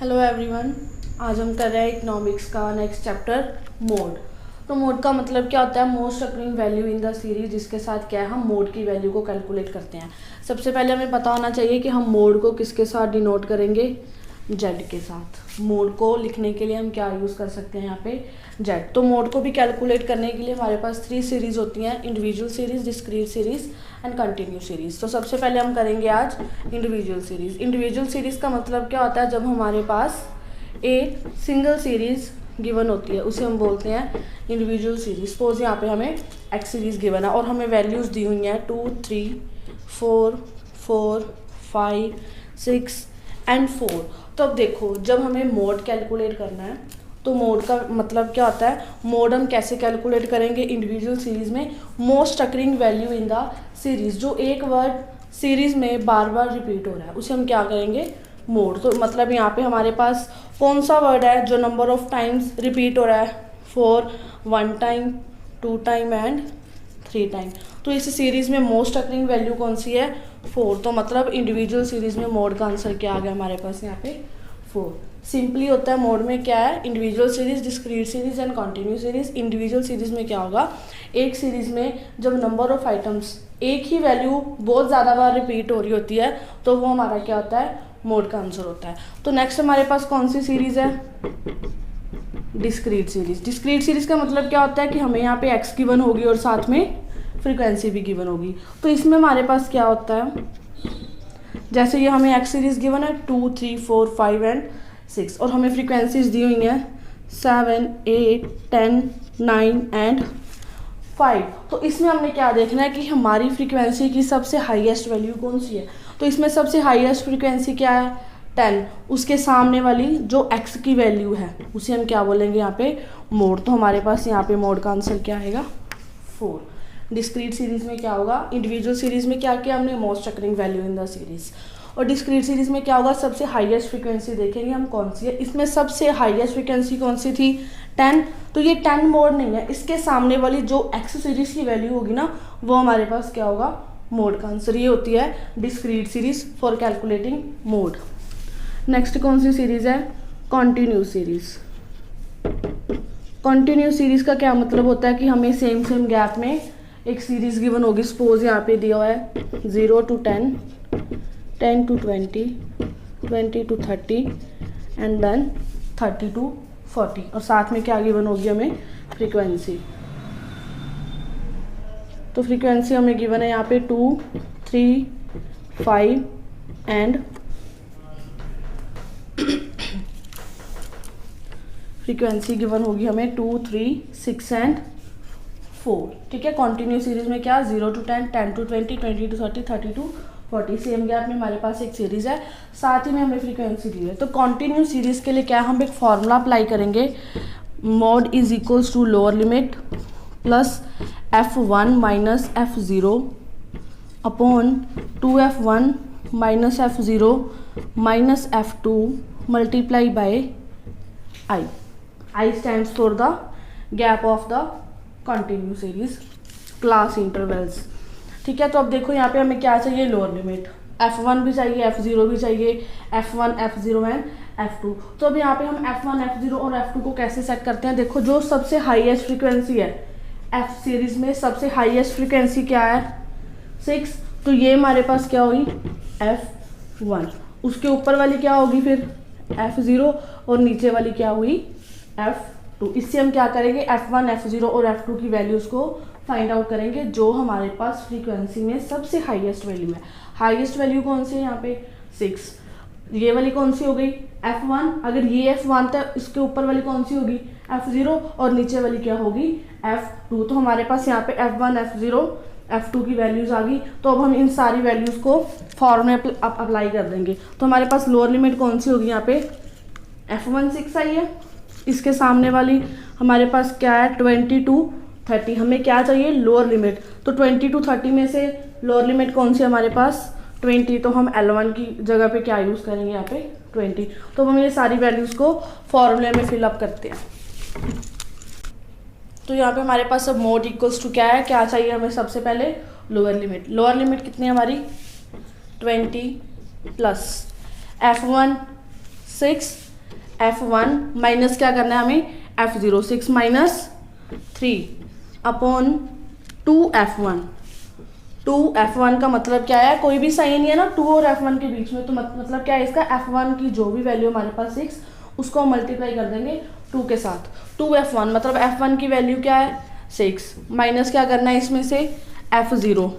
Hello everyone. आज हम कर रहे हैं इकोनॉमिक्स का नेक्स्ट चैप्टर मोड। तो मोड का मतलब क्या होता है? Most occurring value in the series, जिसके साथ क्या है हम मोड की वैल्यू को कैलकुलेट करते हैं। सबसे पहले हमें पता होना चाहिए कि हम मोड को किसके साथ डिनोट करेंगे, जेड के साथ। मोड को लिखने के लिए हम क्या यूज़ कर सकते हैं यहाँ पे, जेड। तो मोड को भी कैलकुलेट करने के लिए हमारे पास 3 सीरीज़ होती हैं, individual series, discrete series and continue series. तो सबसे पहले हम करेंगे आज इंडिविजुअल सीरीज़। इंडिविजुअल सीरीज़ का मतलब क्या होता है? जब हमारे पास एक सिंगल सीरीज़ गिवन होती है उसे हम बोलते हैं इंडिविजुअल सीरीज़। सपोज यहाँ पे हमें एक्स सीरीज़ गिवन है और हमें वैल्यूज़ दी हुई हैं 2, 3, 4, 4, 5, 6 एंड 4। तो अब देखो, जब हमें मोड कैलकुलेट करना है तो मोड का मतलब क्या होता है? मोड हम कैसे कैलकुलेट करेंगे इंडिविजुअल सीरीज़ में? Most occurring value in the series. जो एक वर्ड सीरीज़ में बार बार रिपीट हो रहा है उसे हम क्या करेंगे? मोड। तो मतलब यहाँ पे हमारे पास कौन सा वर्ड है जो नंबर ऑफ टाइम्स रिपीट हो रहा है? 4, 1 टाइम, 2 टाइम एंड 3 टाइम। तो इस सीरीज़ में मोस्ट अकरिंग वैल्यू कौन सी है? 4। तो मतलब इंडिविजुअल सीरीज़ में मोड का आंसर क्या आ गया हमारे पास यहाँ पे? 4। सिंपली होता है मोड में क्या है? Individual series, discrete series and continue series. Individual series में क्या होगा? एक सीरीज़ में जब नंबर ऑफ आइटम्स, एक ही वैल्यू बहुत ज़्यादा बार रिपीट हो रही होती है तो वो हमारा क्या होता है? मोड का आंसर होता है। तो नेक्स्ट हमारे पास कौन सी सीरीज़ है? Discrete series. डिस्क्रीट सीरीज़ का मतलब क्या होता है कि हमें यहाँ पे एक्स गिवन होगी और साथ में फ्रीक्वेंसी भी गिवन होगी। तो इसमें हमारे पास क्या होता है? जैसे ये हमें एक्स सीरीज़ गिवन है 2, 3, 4, 5 एंड 6 और हमें फ्रीक्वेंसीज दी हुई हैं 7, 8, 10, 9 एंड 5। तो इसमें हमने क्या देखना है कि हमारी फ्रीक्वेंसी की सबसे हाईएस्ट वैल्यू कौन सी है। तो इसमें सबसे हाईएस्ट फ्रीक्वेंसी क्या है? 10। उसके सामने वाली जो x की वैल्यू है उसे हम क्या बोलेंगे यहाँ पे? मोड। तो हमारे पास यहाँ पे मोड का आंसर क्या आएगा? 4। डिस्क्रीट सीरीज़ में क्या होगा? इंडिविजुअल सीरीज़ में क्या किया हमने? Most occurring value in the series. और डिस्क्रीट सीरीज़ में क्या होगा? सबसे हाईएस्ट फ्रीक्वेंसी देखेंगे हम कौन सी है। इसमें सबसे हाईएस्ट फ्रीक्वेंसी कौन सी थी? 10। तो ये 10 मोड नहीं है, इसके सामने वाली जो एक्स सीरीज़ की वैल्यू होगी ना वो हमारे पास क्या होगा? मोड का आंसर। ये होती है discrete series for calculating mode. Next कौन सी सीरीज़ है? Continue series. कॉन्टिन्यू सीरीज़ का क्या मतलब होता है कि हमें सेम गैप में एक सीरीज़ गिवन होगी। सपोज यहाँ पे दिया हुआ है 0 to 10, 10 to 20, 20 to 30 and then 30 to 40 और साथ में क्या गिवन होगी हमें? फ्रीक्वेंसी। तो फ्रीक्वेंसी हमें गिवन है यहाँ पे 2, 3, 5 एंड फ्रीक्वेंसी गिवन होगी हमें 2, 3, 6 एंड 4। ठीक है। कॉन्टिन्यू सीरीज़ में क्या? 0 to 10, 10 to 20, 20 to 30, 30 to 40। Same gap में हमारे पास एक सीरीज़ है, साथ ही में हमें फ्रीक्वेंसी दी है। तो कॉन्टिन्यू सीरीज़ के लिए क्या हम एक फॉर्मूला अप्लाई करेंगे? Mode is equals to lower limit plus f1 minus f0 upon 2f1 minus f0 minus f2 multiply by I. I stands for the gap of the continue series class intervals. ठीक है। तो अब देखो यहाँ पे हमें क्या चाहिए? Lower limit. f1 भी चाहिए, f0 भी चाहिए, f1, f0 एंड f2। तो अब यहाँ पे हम f1, f0 और f2 को कैसे सेट करते हैं? देखो, जो सबसे हाईएस्ट फ्रीक्वेंसी है f सीरीज में, सबसे हाईएस्ट फ्रीक्वेंसी क्या है? 6। तो ये हमारे पास क्या होगी? f1। उसके ऊपर वाली क्या होगी फिर? f0 और नीचे वाली क्या हुई? f2। इससे हम क्या करेंगे? f1, f0 और f2 की वैल्यूज़ को फाइंड आउट करेंगे जो हमारे पास फ्रीक्वेंसी में सबसे हाईएस्ट वैल्यू है। हाईएस्ट वैल्यू कौन सी है यहाँ पे? 6। ये वाली कौन सी हो गई? f1। अगर ये f1 था, इसके ऊपर वाली कौन सी होगी? f0 और नीचे वाली क्या होगी? f2। तो हमारे पास यहाँ पे f1, f0, f2 की वैल्यूज़ आ गई। तो अब हम इन सारी वैल्यूज़ को फॉर्मूले अप्लाई कर देंगे। तो हमारे पास लोअर लिमिट कौन सी होगी यहाँ पे? f1 6 आई है। इसके सामने वाली हमारे पास क्या है? 20 to 30। हमें क्या चाहिए? Lower limit. तो 20 to 30 में से लोअर लिमिट कौन सी हमारे पास? 20। तो हम L1 की जगह पे क्या यूज़ करेंगे यहाँ पे? 20। तो हम ये सारी वैल्यूज़ को फॉर्मूले में फिलअप करते हैं। तो यहाँ पे हमारे पास अब मोड इक्वल्स टू क्या है? क्या चाहिए हमें? सबसे पहले लोअर लिमिट। लोअर लिमिट कितनी है हमारी? 20 प्लस f1 6 F1 माइनस क्या करना है हमें, F0, 6 minus 3 upon 2F1। 2F1 का मतलब क्या है, कोई भी साइन नहीं है ना 2 और F1 के बीच में, तो मतलब क्या है इसका, F1 की जो भी वैल्यू हमारे पास 6 उसको हम मल्टीप्लाई कर देंगे 2 के साथ। 2F1 मतलब F1 की वैल्यू क्या है 6, माइनस क्या करना है इसमें से F0,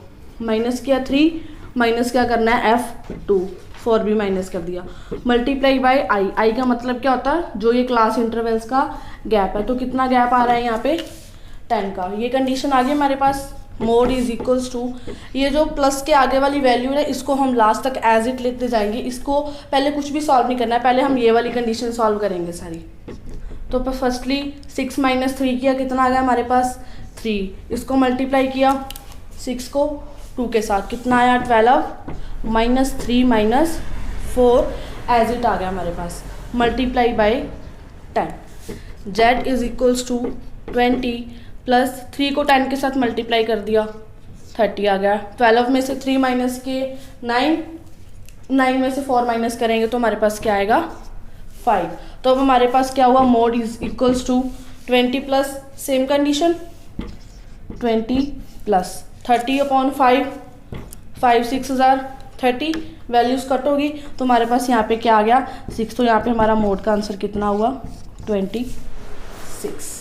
माइनस किया 3, माइनस क्या करना है F2, 4 भी माइनस कर दिया, मल्टीप्लाई बाय आई। आई का मतलब क्या होता है, जो ये क्लास इंटरवल्स का गैप है, तो कितना गैप आ रहा है यहाँ पे 10 का। ये कंडीशन आ गई हमारे पास। मोड इज इक्वल्स टू, ये जो प्लस के आगे वाली वैल्यू है इसको हम लास्ट तक एज इट लेते जाएंगे, इसको पहले कुछ भी सॉल्व नहीं करना है, पहले हम ये वाली कंडीशन सॉल्व करेंगे सारी। तो फर्स्टली 6 माइनस 3 किया, कितना आ गया हमारे पास 3, इसको मल्टीप्लाई किया 6 को 2 के साथ, कितना आया 12 माइनस 3 माइनस 4 एज इट आ गया हमारे पास, multiply by 10। Z is equals to 20 plus 3 को 10 के साथ मल्टीप्लाई कर दिया 30 आ गया। 12 में से 3 माइनस के 9, 9 में से 4 माइनस करेंगे तो हमारे पास क्या आएगा 5। तो अब हमारे पास क्या हुआ, mode is equals to 20 plus same condition 20 plus 30 upon 5, 5 6 हज़ार 30, वैल्यूज़ कट होगी तो हमारे पास यहाँ पे क्या आ गया 6। तो यहाँ पे हमारा मोड का आंसर कितना हुआ 26।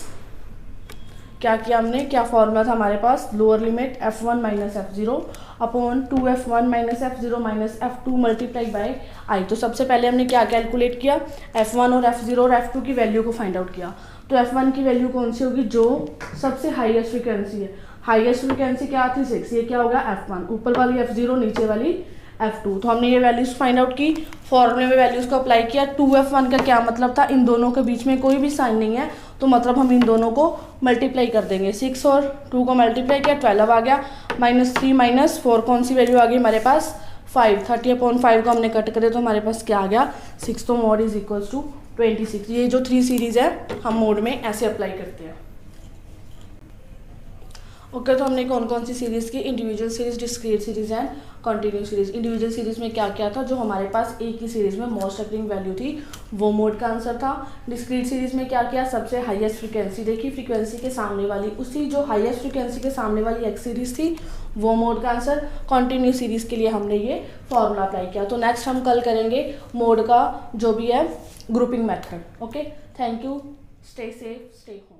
क्या किया हमने, क्या फॉर्मूला था हमारे पास, lower limit F1 minus F0 upon 2F1 minus F0 minus F2 multiply by I. तो सबसे पहले हमने क्या कैलकुलेट किया, F1 और F0 और F2 की वैल्यू को फाइंड आउट किया। तो F1 की वैल्यू कौन सी होगी, जो सबसे हाईएस्ट फ्रिक्वेंसी है, हाईएस्ट फ्रिक्वेंसी क्या थी 6, ये क्या होगा F1, ऊपर वाली F0 नीचे वाली F2। तो हमने ये वैल्यूज़ फाइंड आउट की, फॉर्मूले में वैल्यूज़ को अप्लाई किया। 2F1 का क्या मतलब था, इन दोनों के बीच में कोई भी साइन नहीं है, तो मतलब हम इन दोनों को मल्टीप्लाई कर देंगे। 6 और 2 को मल्टीप्लाई किया 12 आ गया, माइनस 3 माइनस 4 कौन सी वैल्यू आ गई हमारे पास 5, 30 अपॉन 5 को हमने कट करे तो हमारे पास क्या आ गया 6। तो मोड इज इक्वल्स टू 26। ये जो 3 सीरीज़ है हम मोड में ऐसे अप्लाई करते हैं। ओके तो हमने कौन कौन सी सीरीज़ की, individual series, discrete series and continuous series. Individual series में क्या क्या था, जो हमारे पास एक ही सीरीज में मोस्ट अकरिंग वैल्यू थी वो मोड का आंसर था। डिस्क्रीट सीरीज में क्या किया, सबसे हाईएस्ट फ्रीक्वेंसी देखी, फ्रीक्वेंसी के सामने वाली, उसी जो हाईएस्ट फ्रीक्वेंसी के सामने वाली एक्स सीरीज थी वो मोड का आंसर। कंटिन्यूस सीरीज के लिए हमने ये फॉर्मूला अप्लाई किया। तो नेक्स्ट हम कल करेंगे मोड का जो भी है grouping method. Okay, thank you, stay safe, stay home.